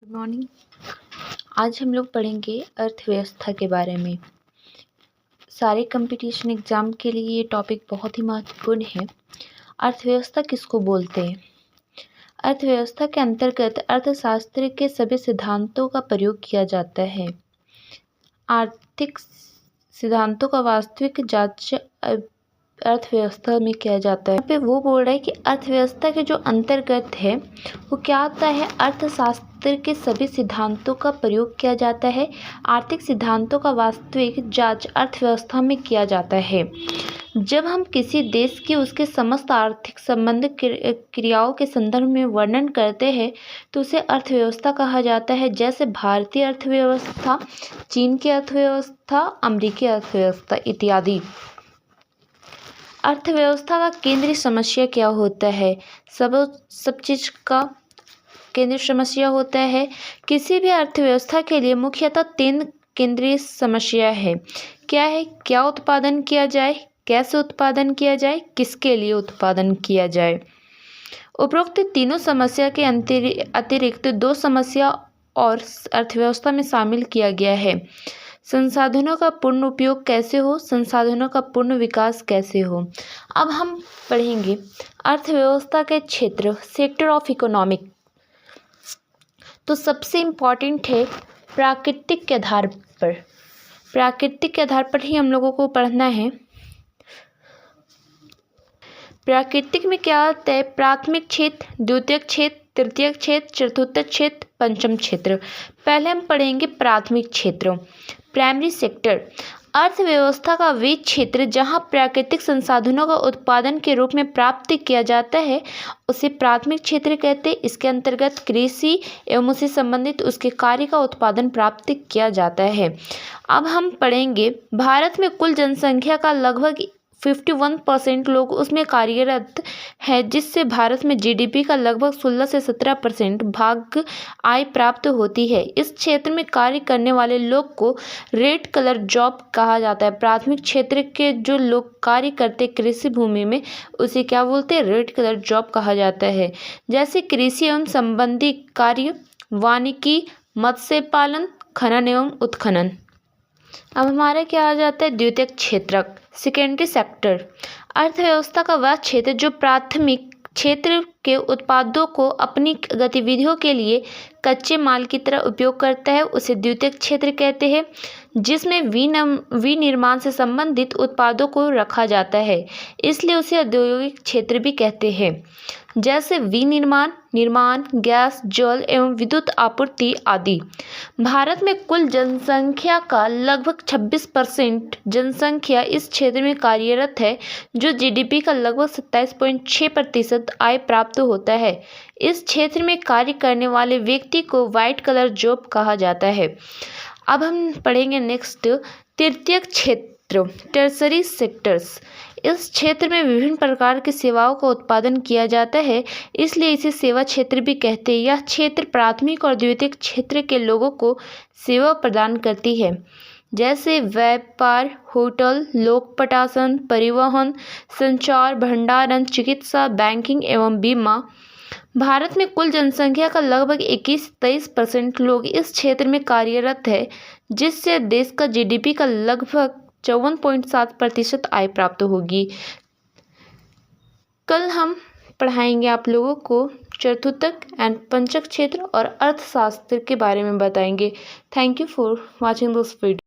Good morning. आज हम लोग पढ़ेंगे अर्थव्यवस्था के बारे में। सारे कंपटीशन एग्ज़ाम के लिए ये टॉपिक बहुत ही महत्वपूर्ण है। अर्थव्यवस्था किसको बोलते हैं? अर्थव्यवस्था के अंतर्गत अर्थशास्त्र के सभी सिद्धांतों का प्रयोग किया जाता है। आर्थिक सिद्धांतों का वास्तविक जांच अर्थव्यवस्था में किया जाता है। यहाँ पे वो बोल रहा है कि अर्थव्यवस्था के जो अंतर्गत है वो क्या आता है, अर्थशास्त्र के सभी सिद्धांतों का प्रयोग किया जाता है। आर्थिक सिद्धांतों का वास्तविक जांच अर्थव्यवस्था में किया जाता है। जब हम किसी देश की उसके समस्त आर्थिक संबंध क्रियाओं के संदर्भ में वर्णन करते हैं तो उसे अर्थव्यवस्था कहा जाता है। जैसे भारतीय अर्थव्यवस्था, चीन की अर्थव्यवस्था, अमेरिकी अर्थव्यवस्था इत्यादि। अर्थव्यवस्था का केंद्रीय समस्या क्या होता है? सब चीज़ का केंद्रीय समस्या होता है। किसी भी अर्थव्यवस्था के लिए मुख्यतः 3 केंद्रीय समस्या है। क्या है? क्या उत्पादन किया जाए, कैसे उत्पादन किया जाए, किसके लिए उत्पादन किया जाए। उपरोक्त तीनों समस्या के अतिरिक्त 2 समस्या और अर्थव्यवस्था में शामिल किया गया है। संसाधनों का पूर्ण उपयोग कैसे हो, संसाधनों का पूर्ण विकास कैसे हो। अब हम पढ़ेंगे अर्थव्यवस्था के क्षेत्र, सेक्टर ऑफ इकोनॉमिक। तो सबसे इम्पॉर्टेंट है प्राकृतिक के आधार पर। प्राकृतिक के आधार पर ही हम लोगों को पढ़ना है। प्राकृतिक में क्या आता है? प्राथमिक क्षेत्र, द्वितीयक क्षेत्र, तृतीयक क्षेत्र, चतुर्थ क्षेत्र, पंचम क्षेत्र। पहले हम पढ़ेंगे प्राथमिक क्षेत्र, प्राइमरी सेक्टर। अर्थव्यवस्था का वे क्षेत्र जहां प्राकृतिक संसाधनों का उत्पादन के रूप में प्राप्त किया जाता है उसे प्राथमिक क्षेत्र कहते हैं। इसके अंतर्गत कृषि एवं उससे संबंधित उसके कार्य का उत्पादन प्राप्त किया जाता है। अब हम पढ़ेंगे भारत में कुल जनसंख्या का लगभग 51% लोग उसमें कार्यरत है, जिससे भारत में जीडीपी का लगभग 16 से 17% भाग आय प्राप्त होती है। इस क्षेत्र में कार्य करने वाले लोग को रेड कलर जॉब कहा जाता है। प्राथमिक क्षेत्र के जो लोग कार्य करते कृषि भूमि में उसे क्या बोलते हैं? रेड कलर जॉब कहा जाता है। जैसे कृषि एवं संबंधी कार्य, वानिकी, मत्स्य पालन, खनन एवं उत्खनन। अब हमारे क्या आ जाता है? द्वितीयक क्षेत्र, सेकेंडरी सेक्टर। अर्थव्यवस्था का वह क्षेत्र जो प्राथमिक क्षेत्र के उत्पादों को अपनी गतिविधियों के लिए कच्चे माल की तरह उपयोग करता है उसे द्वितीयक क्षेत्र कहते हैं। जिसमें विनिर्माण से संबंधित उत्पादों को रखा जाता है, इसलिए उसे औद्योगिक क्षेत्र भी कहते हैं। जैसे विनिर्माण, निर्माण, गैस, जल एवं विद्युत आपूर्ति आदि। भारत में कुल जनसंख्या का लगभग 26% जनसंख्या इस क्षेत्र में कार्यरत है, जो जीडीपी का लगभग 27.6% आय प्राप्त होता है। इस क्षेत्र में कार्य करने वाले व्यक्ति को व्हाइट कलर जॉब कहा जाता है। अब हम पढ़ेंगे नेक्स्ट तृतीयक क्षेत्र, टर्सरी सेक्टर्स। इस क्षेत्र में विभिन्न प्रकार की सेवाओं का उत्पादन किया जाता है, इसलिए इसे सेवा क्षेत्र भी कहते हैं। यह क्षेत्र प्राथमिक और द्वितीयक क्षेत्र के लोगों को सेवा प्रदान करती है, जैसे व्यापार, होटल, लोक प्रशासन, परिवहन, संचार, भंडारण, चिकित्सा, बैंकिंग एवं बीमा। भारत में कुल जनसंख्या का लगभग 21-23% लोग इस क्षेत्र में कार्यरत है, जिससे देश का जीडीपी का लगभग 54.7% आय प्राप्त होगी। कल हम पढ़ाएंगे आप लोगों को चतुर्थक एंड पंचक क्षेत्र और अर्थशास्त्र के बारे में बताएंगे। Thank you for watching this video.